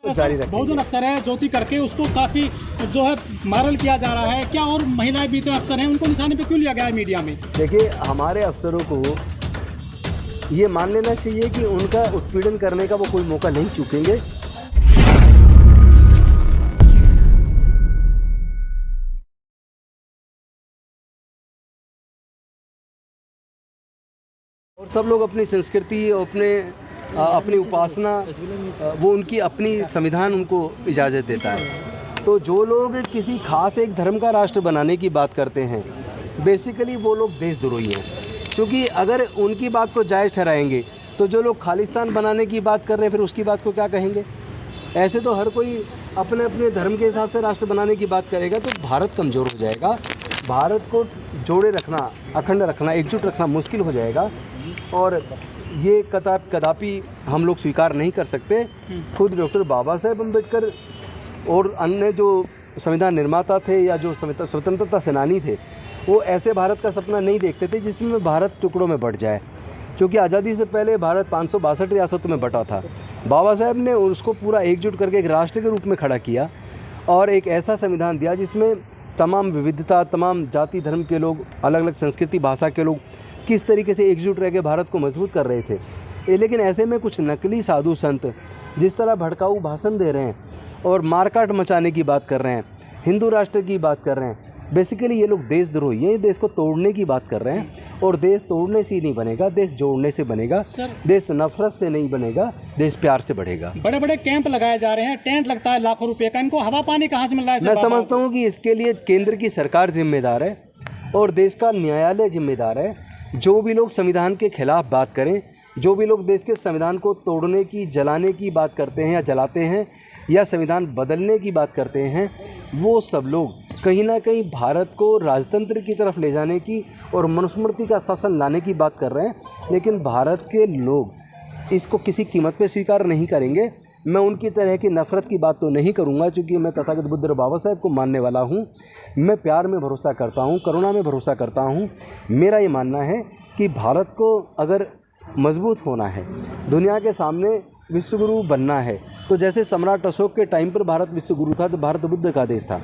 जारी रखेंगे। बहुजन अफसर है ज्योति करके उसको काफ़ी जो है वायरल किया जा रहा है, क्या और महिलाएं भी तो अफसर हैं, उनको निशाने पे क्यों लिया गया है मीडिया में? देखिए, हमारे अफसरों को ये मान लेना चाहिए कि उनका उत्पीड़न करने का वो कोई मौका नहीं चूकेंगे। और सब लोग अपनी संस्कृति, अपनी उपासना, वो उनकी अपनी संविधान उनको इजाज़त देता है। तो जो लोग किसी खास एक धर्म का राष्ट्र बनाने की बात करते हैं, बेसिकली वो लोग देशद्रोही हैं। क्योंकि अगर उनकी बात को जायज़ ठहराएंगे तो जो लोग खालिस्तान बनाने की बात कर रहे हैं फिर उसकी बात को क्या कहेंगे? ऐसे तो हर कोई अपने अपने धर्म के हिसाब से राष्ट्र बनाने की बात करेगा तो भारत कमज़ोर हो जाएगा। भारत को जोड़े रखना, अखंड रखना, एकजुट रखना मुश्किल हो जाएगा और ये कदापि हम लोग स्वीकार नहीं कर सकते। खुद डॉक्टर बाबा साहेब अम्बेडकर और अन्य जो संविधान निर्माता थे या जो स्वतंत्रता सेनानी थे, वो ऐसे भारत का सपना नहीं देखते थे जिसमें भारत टुकड़ों में बँट जाए। क्योंकि आज़ादी से पहले भारत 562 रियासतों में बटा था। बाबा साहेब ने उसको पूरा एकजुट करके एक राष्ट्र के रूप में खड़ा किया और एक ऐसा संविधान दिया जिसमें तमाम विविधता, तमाम जाति धर्म के लोग, अलग अलग संस्कृति भाषा के लोग किस तरीके से एकजुट रह के भारत को मजबूत कर रहे थे। लेकिन ऐसे में कुछ नकली साधु संत जिस तरह भड़काऊ भाषण दे रहे हैं और मारकाट मचाने की बात कर रहे हैं, हिंदू राष्ट्र की बात कर रहे हैं, बेसिकली ये लोग देशद्रोही हैं। देश को तोड़ने की बात कर रहे हैं और देश तोड़ने से ही नहीं बनेगा, देश जोड़ने से बनेगा। देश नफरत से नहीं बनेगा, देश प्यार से बढ़ेगा। बड़े बड़े कैंप लगाए जा रहे हैं, टेंट लगता है लाखों रुपए का, इनको हवा पानी कहाँ से मिल रहा है? मैं समझता हूँ कि इसके लिए केंद्र की सरकार जिम्मेदार है और देश का न्यायालय जिम्मेदार है। जो भी लोग संविधान के खिलाफ बात करें, जो भी लोग देश के संविधान को तोड़ने की, जलाने की बात करते हैं या जलाते हैं या संविधान बदलने की बात करते हैं, वो सब लोग कहीं ना कहीं भारत को राजतंत्र की तरफ ले जाने की और मनुस्मृति का शासन लाने की बात कर रहे हैं। लेकिन भारत के लोग इसको किसी कीमत पे स्वीकार नहीं करेंगे। मैं उनकी तरह की नफ़रत की बात तो नहीं करूंगा, क्योंकि मैं तथागत बुद्ध बाबा साहेब को मानने वाला हूं। मैं प्यार में भरोसा करता हूं, करुणा में भरोसा करता हूं। मेरा ये मानना है कि भारत को अगर मजबूत होना है, दुनिया के सामने विश्वगुरु बनना है, तो जैसे सम्राट अशोक के टाइम पर भारत विश्वगुरु था तो भारत बुद्ध का देश था,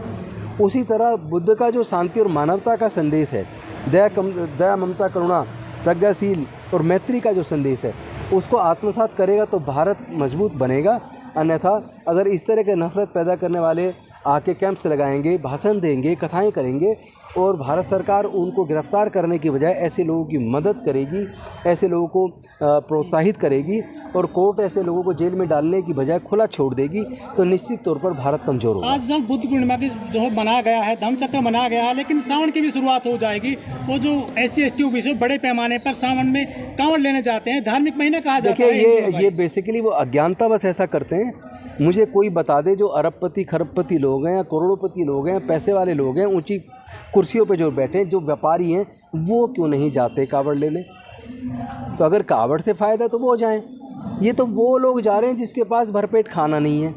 उसी तरह बुद्ध का जो शांति और मानवता का संदेश है, दया ममता करुणा प्रज्ञाशील और मैत्री का जो संदेश है, उसको आत्मसात करेगा तो भारत मजबूत बनेगा। अन्यथा अगर इस तरह के नफरत पैदा करने वाले आके कैंप्स लगाएंगे, भाषण देंगे, कथाएं करेंगे और भारत सरकार उनको गिरफ्तार करने की बजाय ऐसे लोगों की मदद करेगी, ऐसे लोगों को प्रोत्साहित करेगी और कोर्ट ऐसे लोगों को जेल में डालने की बजाय खुला छोड़ देगी, तो निश्चित तौर पर भारत कमजोर होगा। आज जब बुद्ध पूर्णिमा की जो है मनाया गया है, धम्मचक्र मनाया गया है, लेकिन सावन की भी शुरुआत हो जाएगी। वो जो SC/ST OBC बड़े पैमाने पर सावन में कांवड़ लेने जाते हैं, धार्मिक महीने कहा जाता है। देखिए, ये बेसिकली वो अज्ञानता बस ऐसा करते हैं। मुझे कोई बता दे जो अरबपति खरबपति लोग हैं या करोड़पति लोग हैं, पैसे वाले लोग हैं, ऊंची कुर्सियों पे जो बैठे हैं, जो व्यापारी हैं, वो क्यों नहीं जाते कावड़ लेने? तो अगर कावड़ से फ़ायदा तो वो जाएं। ये तो वो लोग जा रहे हैं जिसके पास भरपेट खाना नहीं है,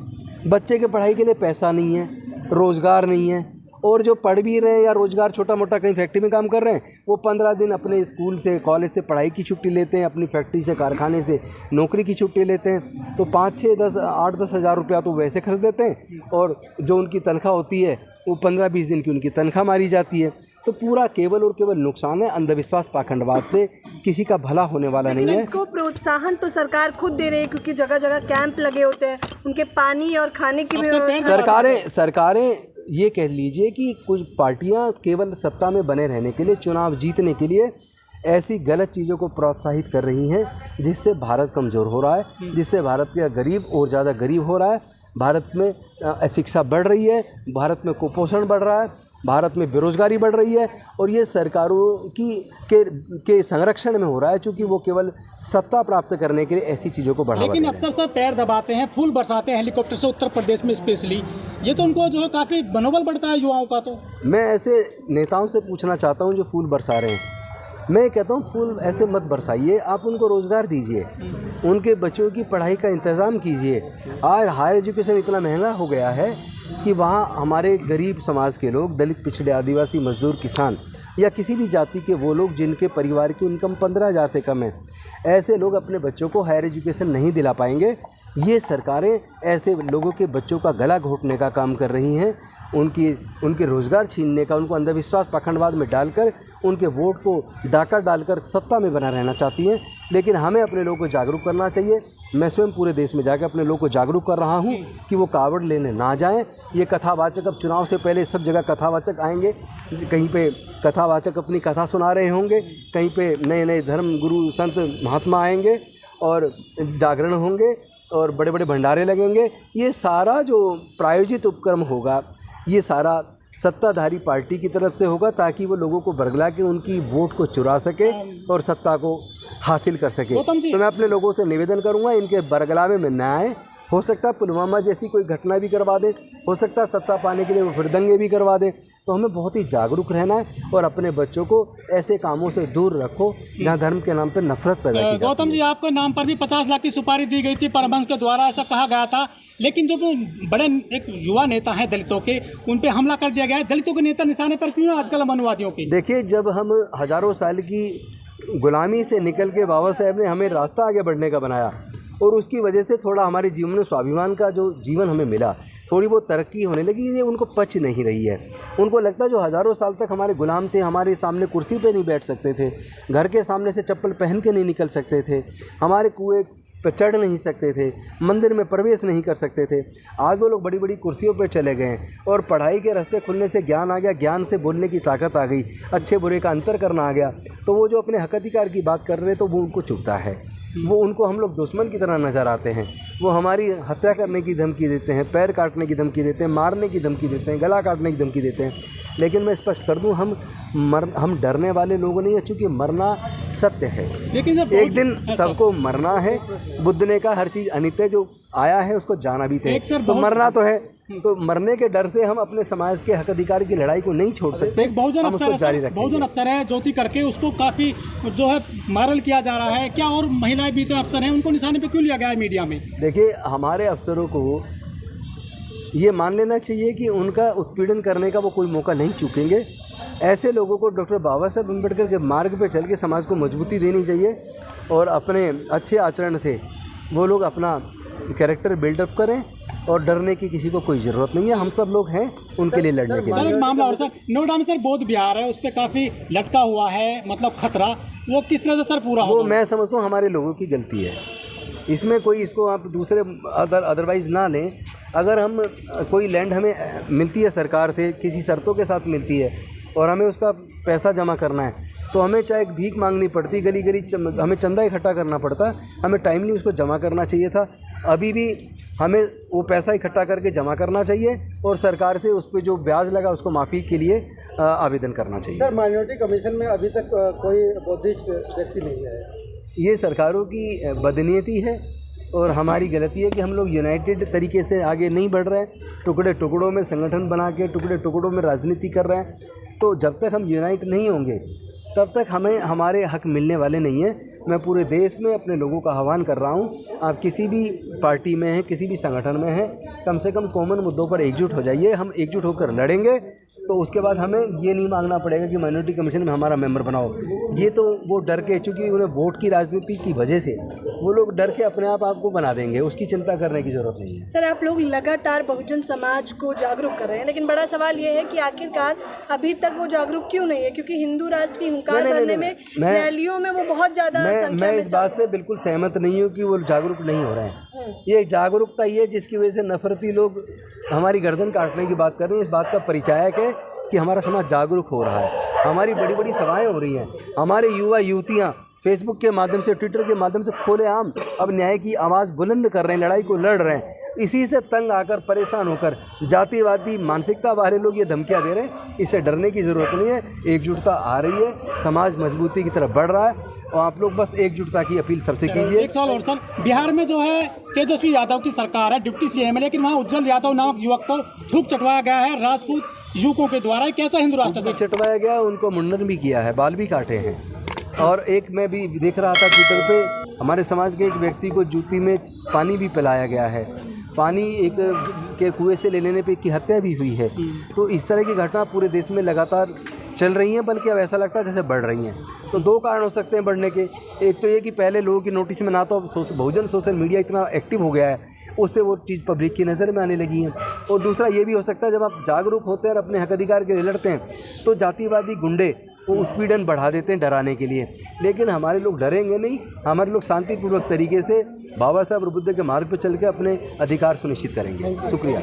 बच्चे के पढ़ाई के लिए पैसा नहीं है, रोज़गार नहीं है, और जो पढ़ भी रहे हैं या रोज़गार छोटा मोटा कहीं फैक्ट्री में काम कर रहे हैं, वो 15 दिन अपने स्कूल से, कॉलेज से पढ़ाई की छुट्टी लेते हैं, अपनी फैक्ट्री से, कारखाने से नौकरी की छुट्टी लेते हैं, तो 5, 6, 10, 8-10 हज़ार रुपया तो वैसे खर्च देते हैं और जो उनकी तनख्वाह होती है वो 15-20 दिन की उनकी तनख्वाह मारी जाती है। तो पूरा केवल और केवल नुकसान है। अंधविश्वास पाखंडवाद से किसी का भला होने वाला नहीं है। इसको प्रोत्साहन तो सरकार खुद दे रही है, क्योंकि जगह जगह कैंप लगे होते हैं, उनके पानी और खाने की व्यवस्था। सरकारें ये कह लीजिए कि कुछ पार्टियां केवल सत्ता में बने रहने के लिए, चुनाव जीतने के लिए ऐसी गलत चीज़ों को प्रोत्साहित कर रही हैं जिससे भारत कमज़ोर हो रहा है, जिससे भारत का गरीब और ज़्यादा गरीब हो रहा है, भारत में अशिक्षा बढ़ रही है, भारत में कुपोषण बढ़ रहा है, भारत में बेरोजगारी बढ़ रही है और ये सरकारों के संरक्षण में हो रहा है, क्योंकि वो केवल सत्ता प्राप्त करने के लिए ऐसी चीज़ों को बढ़ावा लेकिन दे रहे हैं। अफसर सब पैर दबाते हैं, फूल बरसाते हैं हेलीकॉप्टर से, उत्तर प्रदेश में स्पेशली, ये तो उनको जो है काफ़ी मनोबल बढ़ता है युवाओं का। तो मैं ऐसे नेताओं से पूछना चाहता हूँ जो फूल बरसा रहे हैं, मैं कहता हूँ फूल ऐसे मत बरसाइए, आप उनको रोज़गार दीजिए, उनके बच्चों की पढ़ाई का इंतज़ाम कीजिए। आज हायर एजुकेशन इतना महंगा हो गया है कि वहाँ हमारे गरीब समाज के लोग, दलित, पिछड़े, आदिवासी, मजदूर, किसान या किसी भी जाति के वो लोग जिनके परिवार की इनकम 15,000 से कम है, ऐसे लोग अपने बच्चों को हायर एजुकेशन नहीं दिला पाएंगे। ये सरकारें ऐसे लोगों के बच्चों का गला घोटने का काम कर रही हैं, उनके रोज़गार छीनने का, उनको अंधविश्वास पाखंडवाद में डालकर उनके वोट को डाका डालकर सत्ता में बना रहना चाहती हैं। लेकिन हमें अपने लोगों को जागरूक करना चाहिए। मैं स्वयं पूरे देश में जाकर अपने लोगों को जागरूक कर रहा हूं कि वो कावड़ लेने ना जाएं। ये कथावाचक अब चुनाव से पहले सब जगह कथावाचक आएंगे, कहीं पे कथावाचक अपनी कथा सुना रहे होंगे, कहीं पे नए नए धर्म गुरु संत महात्मा आएंगे और जागरण होंगे और बड़े बड़े भंडारे लगेंगे। ये सारा जो प्रायोजित उपक्रम होगा, ये सारा सत्ताधारी पार्टी की तरफ से होगा ताकि वो लोगों को बरगला के उनकी वोट को चुरा सके और सत्ता को हासिल कर सके। तो मैं अपने लोगों से निवेदन करूंगा, इनके बरगलावे में न आए। हो सकता है पुलवामा जैसी कोई घटना भी करवा दें, हो सकता है सत्ता पाने के लिए वो फिर दंगे भी करवा दें। तो हमें बहुत ही जागरूक रहना है और अपने बच्चों को ऐसे कामों से दूर रखो जहां धर्म के नाम पर नफरत पैदा की जाती है। गौतम जी, आपके नाम पर भी 50 लाख की सुपारी दी गई थी परमहंस के द्वारा, ऐसा कहा गया था। लेकिन जो बड़े एक युवा नेता हैं दलितों के, उन पे हमला कर दिया गया है। दलितों के नेता निशाने पर क्यों आजकल मनुवादियों के? देखिए, जब हम हज़ारों साल की गुलामी से निकल के बाबा साहब ने हमें रास्ता आगे बढ़ने का बनाया और उसकी वजह से थोड़ा हमारे जीवन में स्वाभिमान का जो जीवन हमें मिला, थोड़ी बहुत तरक्की होने लगी, ये उनको पच नहीं रही है। उनको लगता है जो हज़ारों साल तक हमारे गुलाम थे, हमारे सामने कुर्सी पे नहीं बैठ सकते थे, घर के सामने से चप्पल पहन के नहीं निकल सकते थे, हमारे कुएं पर चढ़ नहीं सकते थे, मंदिर में प्रवेश नहीं कर सकते थे। आज वो लोग बड़ी बड़ी कुर्सियों पे चले गए और पढ़ाई के रास्ते खुलने से ज्ञान आ गया, ज्ञान से बोलने की ताकत आ गई, अच्छे बुरे का अंतर करना आ गया। तो वो जो अपने हक अधिकार की बात कर रहे हैं तो वो उनको चुभता है, वो उनको हम लोग दुश्मन की तरह नज़र आते हैं। वो हमारी हत्या करने की धमकी देते हैं, पैर काटने की धमकी देते हैं, मारने की धमकी देते हैं, गला काटने की धमकी देते हैं। लेकिन मैं स्पष्ट कर दूं, हम डरने वाले लोग नहीं हैं, चूँकि मरना सत्य है। लेकिन जब एक दिन सबको मरना है। बुद्ध ने कहा हर चीज़ अनित्य, जो आया है उसको जाना भी थे, तो मरना तो है। तो मरने के डर से हम अपने समाज के हक अधिकार की लड़ाई को नहीं छोड़ सकते। एक बहुजन अफसर है ज्योति करके, उसको काफ़ी जो है वायरल किया जा रहा है। क्या और महिलाएं भी तो अफसर हैं, उनको निशाने पे क्यों लिया गया है मीडिया में? देखिए, हमारे अफसरों को ये मान लेना चाहिए कि उनका उत्पीड़न करने का वो कोई मौका नहीं चूकेंगे। ऐसे लोगों को डॉक्टर बाबा साहब अम्बेडकर के मार्ग पे चल के समाज को मजबूती देनी चाहिए और अपने अच्छे आचरण से वो लोग अपना कैरेक्टर बिल्डअप करें और डरने की किसी को कोई ज़रूरत नहीं है। हम सब लोग हैं उनके लिए लड़ने के लिए। सर, एक मामला और सर, नोएडा में सर बोध विहार है, उस पर काफ़ी लटका हुआ है, मतलब खतरा, वो किस तरह से सर पूरा होगा? वो मैं समझता हूँ हमारे लोगों की गलती है। इसमें कोई इसको आप दूसरे अदरवाइज़ ना लें। अगर हम कोई लैंड हमें मिलती है सरकार से, किसी शर्तों के साथ मिलती है और हमें उसका पैसा जमा करना है, तो हमें चाहे एक भीख मांगनी पड़ती, गली गली हमें चंदा इकट्ठा करना पड़ता, हमें टाइमली उसको जमा करना चाहिए था। अभी भी हमें वो पैसा इकट्ठा करके जमा करना चाहिए और सरकार से उस पर जो ब्याज लगा उसको माफ़ी के लिए आवेदन करना चाहिए। सर, माइनॉरिटी कमीशन में अभी तक कोई बौद्धिस्ट व्यक्ति नहीं है। ये सरकारों की बदनीयती है और हमारी गलती है कि हम लोग यूनाइटेड तरीके से आगे नहीं बढ़ रहे हैं। टुकड़े टुकड़ों में संगठन बना के टुकड़े टुकड़ों में राजनीति कर रहे हैं। तो जब तक हम यूनाइट नहीं होंगे तब तक हमें हमारे हक मिलने वाले नहीं हैं। मैं पूरे देश में अपने लोगों का आह्वान कर रहा हूं, आप किसी भी पार्टी में हैं, किसी भी संगठन में हैं, कम से कम कॉमन मुद्दों पर एकजुट हो जाइए। हम एकजुट होकर लड़ेंगे तो उसके बाद हमें ये नहीं मांगना पड़ेगा कि माइनॉरिटी कमीशन में हमारा मेंबर बनाओ। ये तो वो डर के, चूँकि उन्हें वोट की राजनीति की वजह से वो लोग डर के अपने आप आपको बना देंगे, उसकी चिंता करने की ज़रूरत नहीं है। सर, आप लोग लगातार बहुजन समाज को जागरूक कर रहे हैं, लेकिन बड़ा सवाल ये है कि आखिरकार अभी तक वो जागरूक क्यों नहीं है? क्योंकि हिंदू राष्ट्र की हुंकार भरने में, रैलियों में वो बहुत ज़्यादा मैं इस बात से बिल्कुल सहमत नहीं हूँ कि वो जागरूक नहीं हो रहे हैं। ये जागरूकता ये जिसकी वजह से नफरती लोग हमारी गर्दन काटने की बात कर रहे हैं, इस बात का परिचायक है कि हमारा समाज जागरूक हो रहा है। हमारी बड़ी बड़ी सभाएं हो रही हैं, हमारे युवा युवतियाँ फेसबुक के माध्यम से, ट्विटर के माध्यम से खुलेआम अब न्याय की आवाज़ बुलंद कर रहे हैं, लड़ाई को लड़ रहे हैं। इसी से तंग आकर, परेशान होकर जातिवादी मानसिकता वाले लोग ये धमकियाँ दे रहे हैं। इससे डरने की ज़रूरत नहीं है। एकजुटता आ रही है, समाज मजबूती की तरफ बढ़ रहा है और आप लोग बस एकजुटता की अपील सबसे कीजिए। एक सवाल और सर, बिहार में जो है तेजस्वी यादव की सरकार है, डिप्टी सीएम है, लेकिन वहाँ उज्जवल यादव नामक युवक को थूक चटवाया गया है राजपूत युवकों के द्वारा। कैसा हिंदू राष्ट्र से चटवाया गया? उनको मुंडन भी किया है, बाल भी काटे हैं। और एक मैं भी देख रहा था ट्विटर पे, हमारे समाज के एक व्यक्ति को जूती में पानी भी पिलाया गया है। पानी एक के कुएं से ले लेने पे की हत्या भी हुई है। तो इस तरह की घटना पूरे देश में लगातार चल रही हैं, बल्कि अब ऐसा लगता है जैसे बढ़ रही हैं। तो दो कारण हो सकते हैं बढ़ने के। एक तो ये कि पहले लोगों की नोटिस में ना तो बहुजन सोशल मीडिया इतना एक्टिव हो गया है, उससे वो चीज़ पब्लिक की नज़र में आने लगी है। और दूसरा ये भी हो सकता है जब आप जागरूक होते हैं और अपने हक अधिकार के लिए लड़ते हैं तो जातिवादी गुंडे वो उत्पीड़न बढ़ा देते हैं डराने के लिए। लेकिन हमारे लोग डरेंगे नहीं, हमारे लोग शांतिपूर्वक तरीके से बाबा साहब और बुद्ध के मार्ग पर चल के अपने अधिकार सुनिश्चित करेंगे। शुक्रिया।